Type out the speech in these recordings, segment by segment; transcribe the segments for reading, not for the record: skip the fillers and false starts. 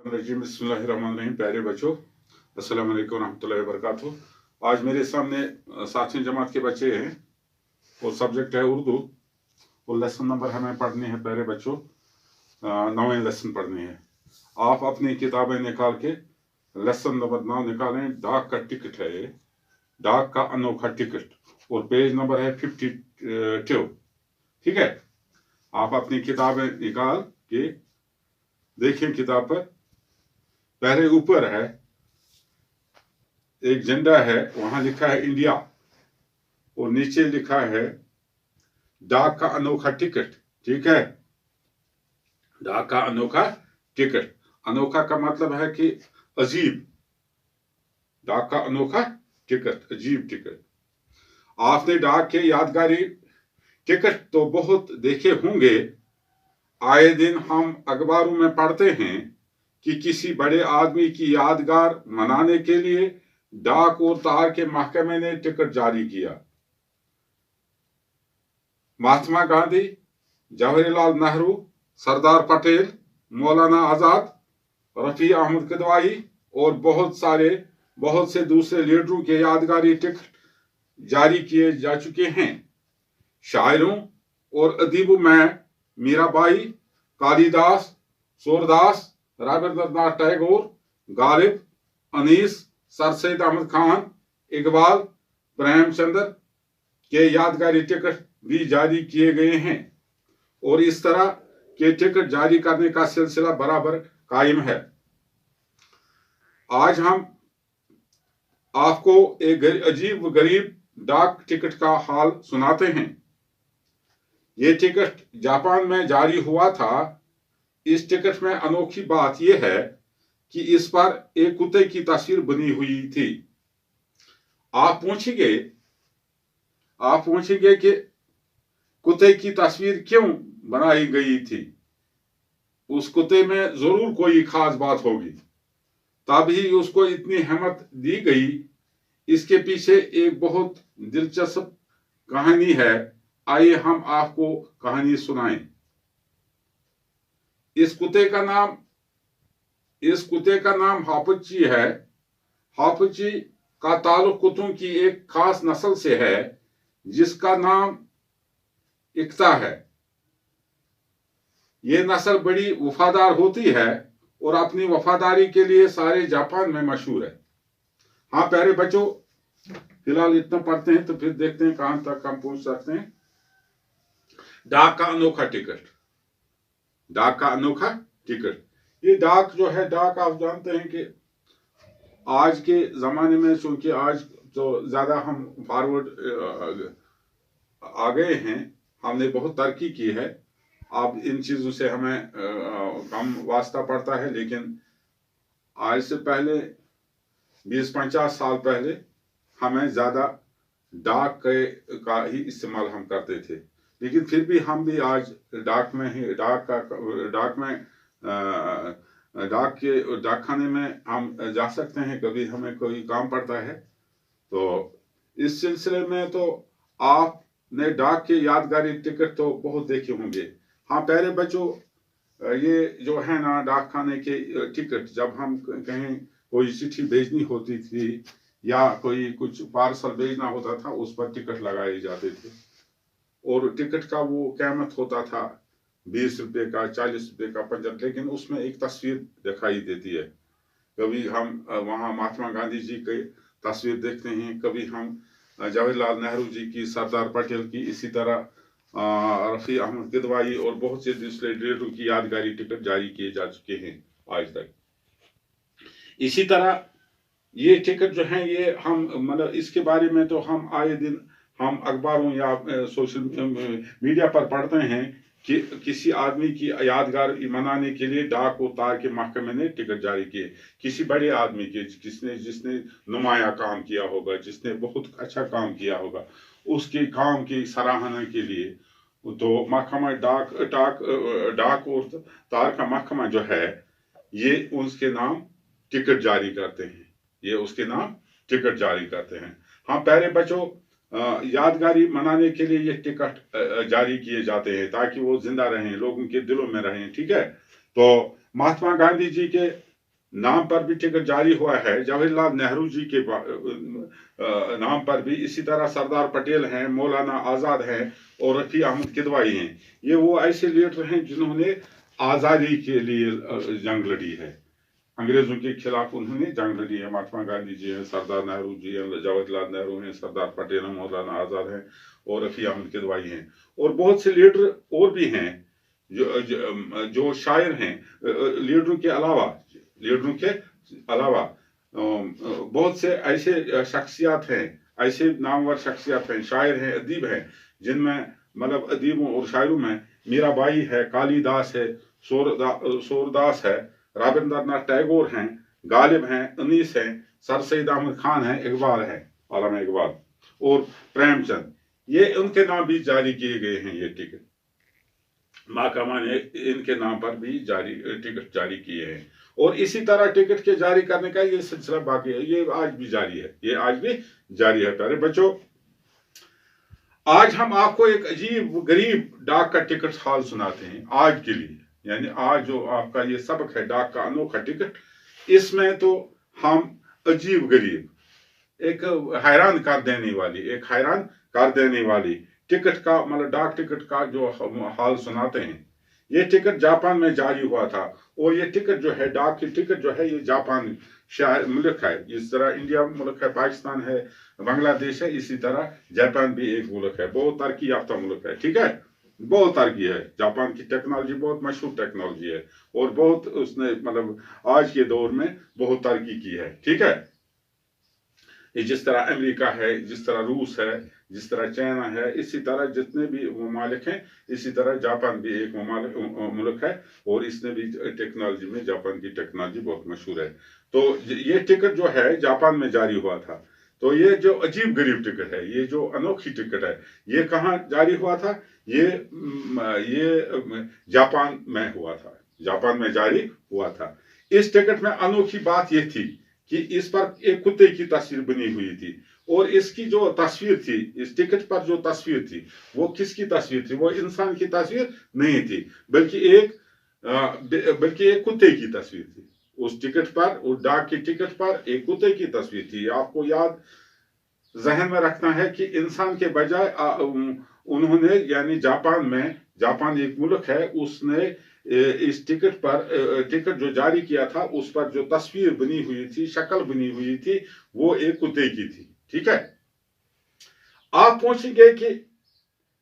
बिस्मिल्लाहिर्रहमानिर्रहीम। प्यारे बच्चों, अस्सलाम वालेकुम रहमतुल्लाहि व बरकातुहू। आज मेरे सामने 7वीं जमात के बच्चे हैं और सब्जेक्ट है उर्दू और लेसन नंबर हमें पढ़नी है। प्यारे बच्चों, 9वें लेसन पढ़नी है। आप अपनी किताबें निकाल के लेसन नंबर 9 निकालें। डाक का टिकट है ये, डाक का अनोखा टिकट, और पेज नंबर है 52। ठीक है, आप अपनी किताबें निकाल के देखें। किताब पर पहले ऊपर है एक झंडा है, वहां लिखा है इंडिया, और नीचे लिखा है डाक का अनोखा टिकट। ठीक है, डाक का अनोखा टिकट। अनोखा का मतलब है कि अजीब। डाक का अनोखा टिकट, अजीब टिकट। आपने डाक के यादगारी टिकट तो बहुत देखे होंगे। आए दिन हम अखबारों में पढ़ते हैं कि किसी बड़े आदमी की यादगार मनाने के लिए डाक और तार के महकमे ने टिकट जारी किया। महात्मा गांधी, जवाहरलाल नेहरू, सरदार पटेल, मौलाना आजाद, रफी अहमद किदवाई और बहुत से दूसरे लीडरों के यादगारी टिकट जारी किए जा चुके हैं। शायरों और अदीबों में मीराबाई, कालिदास, सूरदास, रविंद्रनाथ टैगोर, गालिब, अनीस, सर सैयद अहमद खान, इकबाल, प्रेमचंद्र के यादगारी टिकट भी जारी किए गए हैं, और इस तरह के टिकट जारी करने का सिलसिला बराबर कायम है। आज हम आपको एक अजीब गरीब डाक टिकट का हाल सुनाते हैं। ये टिकट जापान में जारी हुआ था। इस टिकट में अनोखी बात यह है कि इस पर एक कुत्ते की तस्वीर बनी हुई थी। आप पूछेंगे कि कुत्ते की तस्वीर क्यों बनाई गई थी। उस कुत्ते में जरूर कोई खास बात होगी, तभी उसको इतनी हिम्मत दी गई। इसके पीछे एक बहुत दिलचस्प कहानी है। आइए हम आपको कहानी सुनाएं। इस कुत्ते का नाम हापुची है। हापुची का ताल्लुक कुत्तों की एक खास नस्ल से है जिसका नाम इक्ता है। ये नस्ल बड़ी वफादार होती है और अपनी वफादारी के लिए सारे जापान में मशहूर है। हाँ प्यारे बच्चों, फिलहाल इतना पढ़ते हैं तो फिर देखते हैं कहां तक हम पहुंच सकते हैं। डाक का अनोखा टिकट। डाक का अनोखा टिकट। ये डाक जो है, डाक आप जानते हैं कि आज के जमाने में, चूंकि आज तो ज्यादा हम फॉरवर्ड आ गए हैं, हमने बहुत तरक्की की है। अब इन चीजों से हमें कम वास्ता पड़ता है, लेकिन आज से पहले 20-50 साल पहले हमें ज्यादा डाक का ही इस्तेमाल हम करते थे। लेकिन फिर भी हम भी आज डाक के डाकखाने में हम जा सकते हैं। कभी हमें कोई काम पड़ता है तो इस सिलसिले में तो आपने डाक के यादगारी टिकट तो बहुत देखे होंगे। हाँ प्यारे बच्चों, ये जो है ना डाकखाने के टिकट, जब हम कहीं कोई चिट्ठी भेजनी होती थी या कोई कुछ पार्सल भेजना होता था, उस पर टिकट लगाए जाते थे, और टिकट का वो कीमत होता था 20 रुपए का, 40 रुपए का, 50। लेकिन उसमें एक तस्वीर दिखाई देती है। कभी हम वहाँ महात्मा गांधी जी की तस्वीर देखते हैं, कभी हम जवाहरलाल नेहरू जी की, सरदार पटेल की, इसी तरह रफी अहमद किदवाई और बहुत से दूसरे लीडरों की यादगारी टिकट जारी किए जा चुके हैं आज तक। इसी तरह ये टिकट जो है, ये हम मतलब इसके बारे में तो हम आए दिन हम अखबारों या सोशल मीडिया पर पढ़ते हैं कि किसी आदमी की यादगार मनाने के लिए डाक और तार के महकमे ने टिकट जारी किए। किसी बड़े आदमी के, जिसने नुमाया काम किया होगा, जिसने बहुत अच्छा काम किया होगा, उसके काम की सराहना के लिए तो महकमा डाक और तार का महकमा जो है, ये उसके नाम टिकट जारी करते हैं। ये उसके नाम टिकट जारी करते हैं। हाँ प्यारे बच्चों, यादगारी मनाने के लिए ये टिकट जारी किए जाते हैं ताकि वो जिंदा रहें, लोगों के दिलों में रहें। ठीक है, तो महात्मा गांधी जी के नाम पर भी टिकट जारी हुआ है, जवाहरलाल नेहरू जी के नाम पर भी। इसी तरह सरदार पटेल हैं, मौलाना आजाद हैं और रफी अहमद किदवाई हैं। ये वो ऐसे लीडर हैं जिन्होंने आजादी के लिए जंग लड़ी है, अंग्रेजों के खिलाफ उन्होंने जंग लड़ी है। महात्मा गांधी जी हैं, सरदार नेहरू जी हैं, जवाहरलाल नेहरू हैं, सरदार पटेल हैं, मौलाना आजाद हैं और रफी अहमद किदवाई हैं। और बहुत से लीडर और भी हैं जो शायर हैं। लीडरों के अलावा बहुत से ऐसे शख्सियात हैं, ऐसे नामवर शख्सियात हैं, शायर हैं, अदीब हैं, जिनमें मतलब अदीबों और शायरों में मीराबाई है, कालिदास है, सूरदास है, रविंद्रनाथ टैगोर हैं, गालिब हैं, अनीस हैं, सर सैयद अहमद खान हैं, इकबाल है, आलमा इकबाल और प्रेमचंद। ये उनके नाम भी जारी किए गए हैं। ये टिकट महकमा ने इनके नाम पर भी टिकट जारी किए हैं। और इसी तरह टिकट के जारी करने का ये सिलसिला बाकी है, ये आज भी जारी है, ये आज भी जारी है। प्यारे बच्चों, आज हम आपको एक अजीब गरीब डाक का टिकट हाल सुनाते हैं आज के लिए। यानी आज जो आपका ये सबक है डाक का अनोखा टिकट, इसमें तो हम अजीब गरीब एक हैरान कर देने वाली टिकट का मतलब डाक टिकट का जो हाल सुनाते हैं। ये टिकट जापान में जारी हुआ था और ये टिकट जो है, डाक की टिकट जो है, ये जापान शहर मुल्क है। इस तरह इंडिया मुल्क है, पाकिस्तान है, बांग्लादेश है, इसी तरह जापान भी एक मुल्क है, बहुत तरक्की याफ्ता मुल्क है। ठीक है, बहुत तरक्की है। जापान की टेक्नोलॉजी बहुत मशहूर टेक्नोलॉजी है और बहुत उसने मतलब आज के दौर में बहुत तरक्की की है। ठीक है, जिस तरह अमेरिका है, जिस तरह रूस है, जिस तरह चाइना है, इसी तरह जितने भी ममालिक हैं, इसी तरह जापान भी एक मुल्क है और इसने भी टेक्नोलॉजी में जापान की टेक्नोलॉजी बहुत मशहूर है। तो ये टिकट जो है जापान में जारी हुआ था। तो ये जो अजीब गरीब टिकट है, ये जो अनोखी टिकट है, ये कहाँ जारी हुआ था? ये जापान में हुआ था, जापान में जारी हुआ था। इस टिकट में अनोखी बात यह थी कि इस पर एक कुत्ते की तस्वीर बनी हुई थी और इसकी जो तस्वीर थी, इस टिकट पर जो तस्वीर थी, वो किसकी तस्वीर थी? वो इंसान की तस्वीर नहीं थी, बल्कि एक कुत्ते की तस्वीर थी। उस टिकट पर, उस डाक की टिकट पर एक कुत्ते की तस्वीर थी। आपको याद जहन में रखना है कि इंसान के बजाय उन्होंने यानी जापान एक मुल्क है, उसने इस टिकट जो जारी किया था, उस पर जो तस्वीर बनी हुई थी, शक्ल बनी हुई थी, वो एक कुत्ते की थी। ठीक है, आप पूछेंगे कि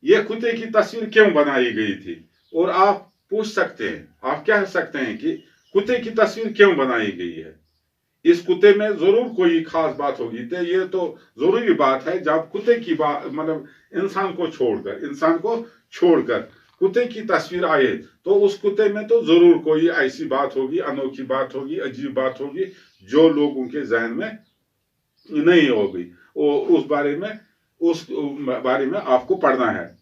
यह कुत्ते की तस्वीर क्यों बनाई गई थी, और आप पूछ सकते हैं, आप कह सकते हैं कि कुत्ते की तस्वीर क्यों बनाई गई है? इस कुत्ते में जरूर कोई खास बात होगी। तो ये तो जरूरी बात है, जब कुत्ते की बात मतलब इंसान को छोड़कर कुत्ते की तस्वीर आए, तो उस कुत्ते में तो जरूर कोई ऐसी बात होगी, अनोखी बात होगी, अजीब बात होगी, जो लोगों के जहन में नहीं होगी। उस बारे में आपको पढ़ना है।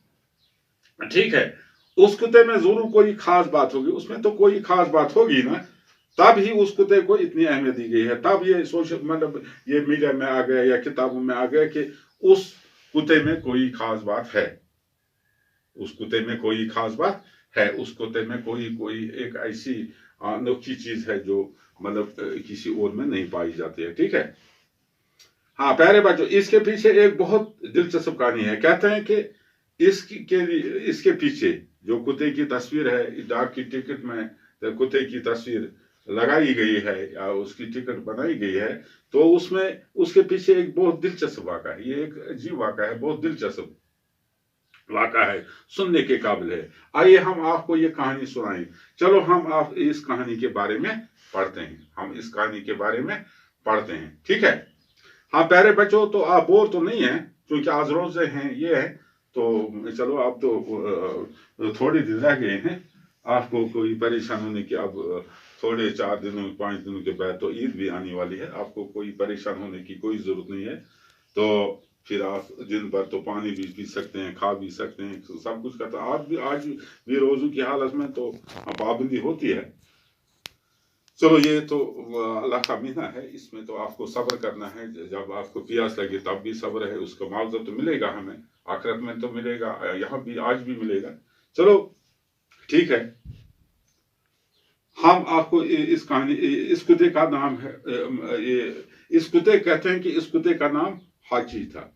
ठीक है, उस कुत्ते में जरूर कोई खास बात होगी, उसमें तो कोई खास बात होगी ना, तब ही उस कुत्ते को इतनी अहमियत दी गई है। तब ये सोशल मतलब ये मीडिया में आ गया या किताबों में आ गया कि उस कुत्ते में कोई खास बात है, उस कुत्ते में कोई खास बात है, उस कुत्ते में कोई एक ऐसी अनोखी चीज है जो मतलब किसी और में नहीं पाई जाती है। ठीक है, हाँ प्यारे बच्चों, इसके पीछे एक बहुत दिलचस्प कहानी है। कहते हैं कि इसके पीछे जो कुत्ते की तस्वीर है, डाक की टिकट में कुत्ते की तस्वीर लगाई गई है या उसकी टिकट बनाई गई है, तो उसमें उसके पीछे एक बहुत दिलचस्प वाक़ा है। ये एक अजीब वाक़ा है, बहुत दिलचस्प वाक़ा है, सुनने के काबिल है। आइए हम आपको ये कहानी सुनाएं। चलो हम आप इस कहानी के बारे में पढ़ते हैं। ठीक है, हाँ प्यारे बच्चों, तो आप बोर तो नहीं है, क्योंकि आज रोजे हैं ये है, तो चलो आप तो थोड़े दिन रह गए हैं, आपको कोई परेशान होने की अब थोड़े 4 दिनों 5 दिनों के बाद तो ईद भी आने वाली है, आपको कोई परेशान होने की कोई जरूरत नहीं है। तो फिर आप दिन भर तो पानी भी पी सकते हैं, खा भी सकते हैं, सब कुछ करते हैं। आज भी रोजू की हालत में तो पाबंदी होती है। चलो ये तो अल्लाह का महीना है, इसमें तो आपको सब्र करना है। जब आपको प्यास लगे तब भी सब्र है, उसका मुआवजा तो मिलेगा हमें, आखिरत में तो मिलेगा, यहाँ भी आज भी मिलेगा। चलो ठीक है, हम आपको इस कहानी, इस कुत्ते का नाम है, इस कुत्ते कहते हैं कि इस कुत्ते का नाम हाजी था।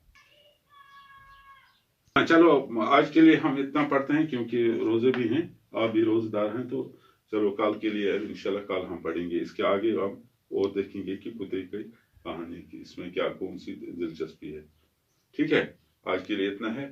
चलो आज के लिए हम इतना पढ़ते हैं क्योंकि रोजे भी हैं, आप भी रोजेदार हैं, तो चलो कल के लिए इंशाल्लाह कल हम पढ़ेंगे, इसके आगे हम और देखेंगे कि कुत्ते की कहानी की इसमें क्या कौन सी दिलचस्पी है। ठीक है, आज के लिए इतना है।